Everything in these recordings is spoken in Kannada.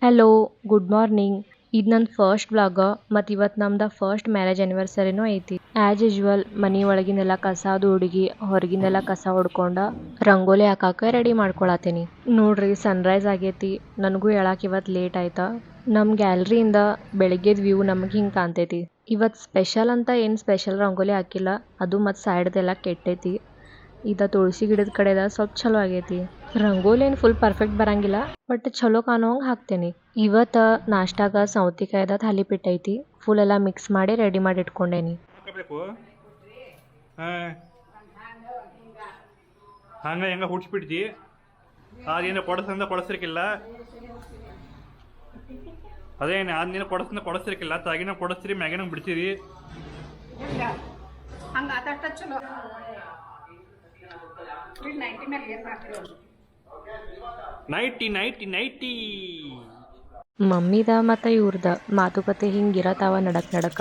Hello, good morning. ಇದು ನನ್ನ ಫಸ್ಟ್ ವ್ಲಾಗ ಮತ್ತು ಇವತ್ತು ನಮ್ದು ಫಸ್ಟ್ ಮ್ಯಾರೇಜ್ ಆ್ಯನಿವರ್ಸರಿನೂ ಐತಿ. ಆ್ಯಸ್ ಯೂಶ್ವಲ್ ಮನೆ ಒಳಗಿಂದೆಲ್ಲ ಕಸ ಅದು ಹುಡುಗಿ ಹೊರಗಿಂದೆಲ್ಲ ಕಸ ಹೊಡ್ಕೊಂಡು ರಂಗೋಲಿ ಹಾಕಾಕ ರೆಡಿ ಮಾಡ್ಕೊಳತ್ತೀನಿ. ನೋಡ್ರಿ ಸನ್ರೈಸ್ ಆಗೈತಿ. ನನಗೂ ಹೇಳಕ್ಕೆ ಇವತ್ತು ಲೇಟ್ ಆಯ್ತಾ. ನಮ್ಮ ಗ್ಯಾಲರಿಯಿಂದ ಬೆಳಗ್ಗೆದ ವ್ಯೂ ನಮಗೆ ಹಿಂಗೆ ಕಾಣ್ತೈತಿ. ಇವತ್ತು ಸ್ಪೆಷಲ್ ಅಂತ ಏನು ಸ್ಪೆಷಲ್ ರಂಗೋಲಿ ಹಾಕಿಲ್ಲ, ಅದು ಮತ್ತು ಸೈಡ್ದೆಲ್ಲ ಕೆಟ್ಟೈತಿ. ಇದು ತುಳಸಿ ಗಿಡದ ಕಡೆದ ಸ್ವಲ್ಪ ಚಲೋ ಆಗೈತಿ. ರಂಗೋಲಿ ಏನು ಫುಲ್ ಪರ್ಫೆಕ್ಟ್ ಬರಂಗಿಲ್ಲ, ಬಟ್ ಚಲೋ ಕಾಣೋಂಗೆ ಹಾಕ್ತೇನೆ. ಇವತ್ತು ನಾಷ್ಟಾಗ ಸೌತಿಕಾಯ್ದ ಥಾಲಿಪೀಠ ಐತಿ. ಫುಲ್ ಎಲ್ಲ ಮಿಕ್ಸ್ ಮಾಡಿ ರೆಡಿ ಮಾಡಿ ಇಟ್ಕೊಂಡೇನಿ. ಹಂಗ ಹೆಂಗ ಹುಡ್ಸ್ಬಿಡ್ತಿ, ಅದೇನು ಕೊಡಿಸ್ತಿರ್ಕಿಲ್ಲ, ಅದೇನು ಅದೇನು ಕೊಡಿಸ್ತಿರ್ಕಿಲ್ಲ, ತಾಗಿನ ಕೊಡಿಸ್ತೀರಿ ಮ್ಯಾಗಿನ ಬಿಡ್ತೀರಿ. ನೈಟಿ ಮಮ್ಮಿದ ಮತ್ತು ಇವ್ರದ ಮಾತುಕತೆ ಹಿಂಗಿರತಾವ ನಡಕ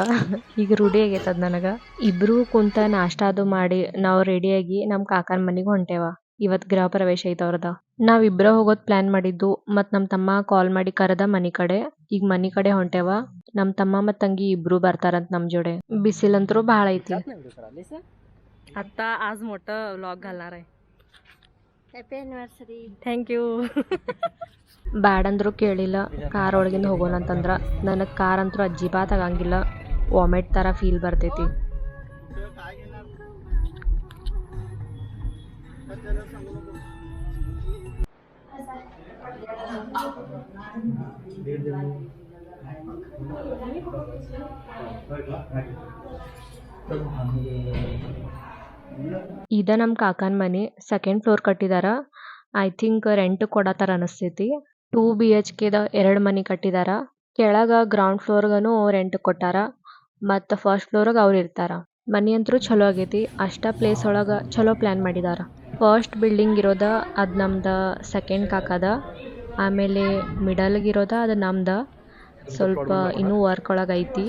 ಈಗ ರೂಢಿ ಆಗೈತದ ನನಗೆ. ಇಬ್ರು ಕುಂತ ನಾಷ್ಟ ಅದು ಮಾಡಿ ನಾವು ರೆಡಿಯಾಗಿ ನಮ್ಮ ಕಾಕನ ಮನೆಗೆ ಹೊಂಟೇವ. ಇವತ್ತು ಗೃಹ ಪ್ರವೇಶ ಐತೆ ಅವ್ರದ. ನಾವಿಬ್ಬರ ಹೋಗೋದು ಪ್ಲಾನ್ ಮಾಡಿದ್ದು, ಮತ್ತು ನಮ್ಮ ತಮ್ಮ ಕಾಲ್ ಮಾಡಿ ಕರೆದ ಮನೆ ಕಡೆ. ಈಗ ಮನೆ ಕಡೆ ಹೊಂಟೇವ. ನಮ್ಮ ತಮ್ಮ ಮತ್ತು ತಂಗಿ ಇಬ್ರು ಬರ್ತಾರಂತ ನಮ್ಮ ಜೋಡೆ. ಬಿಸಿಲಂತರೂ ಭಾಳ ಐತಿ. आता आज मोठं व्लॉग घालणार आहे. Happy anniversary. Thank you. ಬ್ಯಾಡಂದ್ರು ಕೇಳಿಲ್ಲ, ಕಾರ್ ಒಳಗಿಂದ ಹೋಗೋಣ ಅಂತಂದ್ರ. ನನಗೆ ಕಾರ್ ಅಂತೂ ಅಜ್ಜಿಬಾತ್ ಆಗಂಗಿಲ್ಲ, ವಾಮಿಟ್ ಥರ ಫೀಲ್ ಬರ್ತೈತಿ. ಇದ ನಮ್ಮ ಕಾಕನ ಮನೆ. ಸೆಕೆಂಡ್ ಫ್ಲೋರ್ ಕಟ್ಟಿದಾರ. ಐ ಥಿಂಕ್ ರೆಂಟ್ ಕೊಡತ್ತಾರ ಅನಿಸ್ತೈತಿ. 2 BHKದ 2 ಮನೆ ಕಟ್ಟಿದಾರ. ಕೆಳಗ ಗ್ರೌಂಡ್ ಫ್ಲೋರ್ಗನು ರೆಂಟ್ ಕೊಟ್ಟಾರ, ಮತ್ತು ಫಸ್ಟ್ ಫ್ಲೋರ್ಗೆ ಅವ್ರು ಇರ್ತಾರ. ಮನೆ ಅಂತೂ ಚಲೋ ಆಗೈತಿ. ಅಷ್ಟ ಪ್ಲೇಸ್ ಒಳಗೆ ಚಲೋ ಪ್ಲ್ಯಾನ್ ಮಾಡಿದಾರ. ಫಸ್ಟ್ ಬಿಲ್ಡಿಂಗ್ ಇರೋದ ಅದು ನಮ್ದು, ಸೆಕೆಂಡ್ ಕಾಕದ, ಆಮೇಲೆ ಮಿಡಲ್ಗಿರೋದ ಅದು ನಮ್ದು. ಸ್ವಲ್ಪ ಇನ್ನೂ ವರ್ಕ್ ಒಳಗೆ ಐತಿ.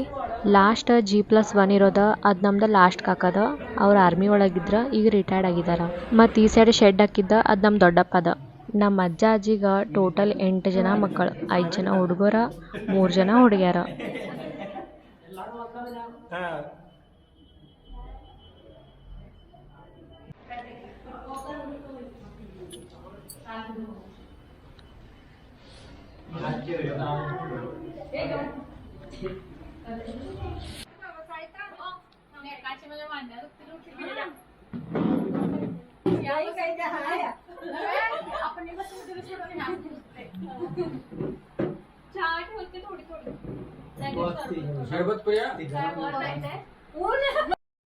ಲಾಸ್ಟ್ G+1 ಇರೋದ ಅದು ನಮ್ದು ಲಾಸ್ಟ್ ಕಾಕದ. ಅವ್ರು ಆರ್ಮಿ ಒಳಗಿದ್ರ, ಈಗ ರಿಟೈರ್ಡ್ ಆಗಿದಾರ. ಮತ್ತು ಈ ಸೈಡ್ ಶೆಡ್ ಹಾಕಿದ್ದ ಅದು ನಮ್ಮ ದೊಡ್ಡಪ್ಪದ. ನಮ್ಮ ಅಜ್ಜ ಅಜ್ಜಿಗ ಟೋಟಲ್ 8 ಜನ ಮಕ್ಕಳು, 5 ಜನ ಹುಡುಗರ, 3 ಜನ ಹುಡುಗ್ಯಾರ.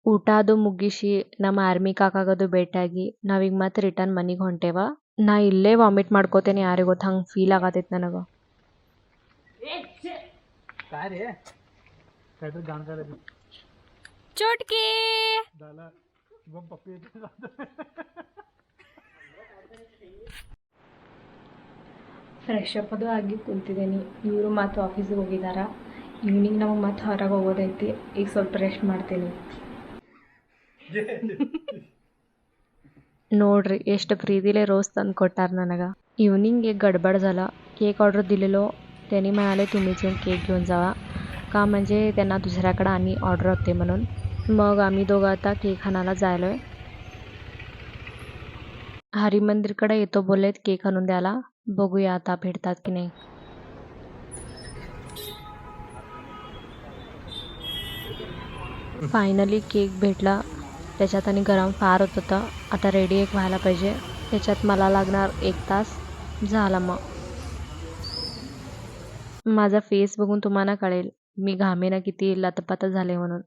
ಊಟ ಅದು ಮುಗಿಸಿ ನಮ್ಮ ಆರ್ಮಿ ಕಾಕಾಗದು ಭೇಟಿಯಾಗಿ ನಾವೀಗ ಮತ್ತೆ ರಿಟರ್ನ್ ಮನೆಗೆ ಹೊಂಟೇವ. ನಾ ಇಲ್ಲೇ ವಾಮಿಟ್ ಮಾಡ್ಕೋತೇನೆ, ಯಾರಿಗೆ ಗೊತ್ತು, ಹಂಗೆ ಫೀಲ್ ಆಗತೈತಿ ನನಗೆ. ಚೋಟ್ಕಿ ಫ್ರೆಶ್ ಅಪ್ ಅದು ಆಗಿ ಕುಂತಿದ್ದೀನಿ. ಇವರು ಮತ್ತು ಆಫೀಸಿಗೆ ಹೋಗಿದಾರ. ಈವ್ನಿಂಗ್ ನಮಗೆ ಮತ್ತೆ ಹೊರಗೆ ಹೋಗೋದೈತಿ. ಈಗ ಸ್ವಲ್ಪ ರೆಸ್ಟ್ ಮಾಡ್ತೀನಿ. ನೋಡ್ರಿ ಎಷ್ಟು ಪ್ರೀತಿಲೇ ರೋಸ್ ತಂದು ಕೊಟ್ಟಾರ ನನಗೆ. इव्हनिंग एक गडबड झाला. केक ऑर्डर दिलेलो, त्यांनी म्हणाले तुम्हीच येऊन केक घेऊन जावा, का म्हणजे त्यांना दुसऱ्याकडे आणि ऑर्डर होते म्हणून. मग आम्ही दोघं आता केक आणायला जायलो आहे. हरी मंदिरकडे येतो बोललेत केक आणून द्यायला. बघूया आता भेटतात की नाही. फायनली केक भेटला. त्याच्यात आणि गरम फार होत होता. आता रेडी एक व्हायला पाहिजे. त्याच्यात मला लागणार 1 तास. झाला मग. माझा फेस बघून तुम्हाला कळेल मी घामेनं किती लतपत झाले म्हणून.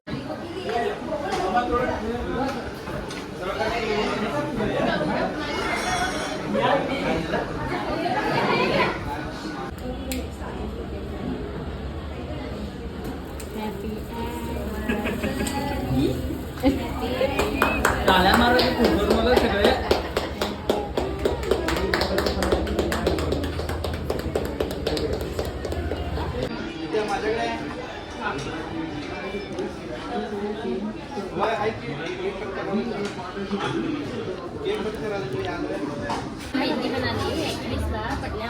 मेहंदी बनानी है 21 पटल्या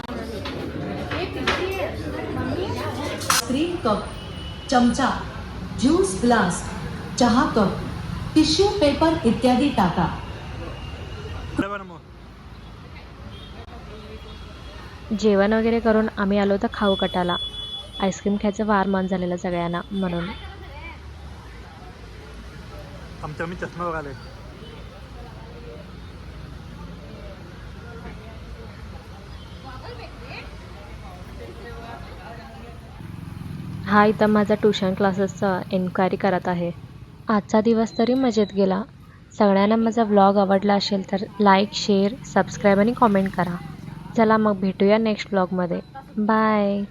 आईस्क्रीम कप, चमचा, ज्यूस ग्लास, चहा कप, टिश्यू पेपर इत्यादी टाका. जेवण वगैरे करून आम्ही आलो तर खाऊ कटाला. आईस्क्रीम खायचं फार मन झालेलं सगळ्यांना म्हणून. आमच्या मी चष्मा बघाले. हा इथं माझा ट्युशन क्लासेसचा एन्क्वायरी करत आहे. आजचा दिवस तरी मजेत गेला. सगळ्यांना माझा व्लॉग आवडला असेल तर लाईक, शेअर, सबस्क्राईब आणि कॉमेंट करा. चला मग भेटूया नेक्स्ट व्लॉगमध्ये. बाय.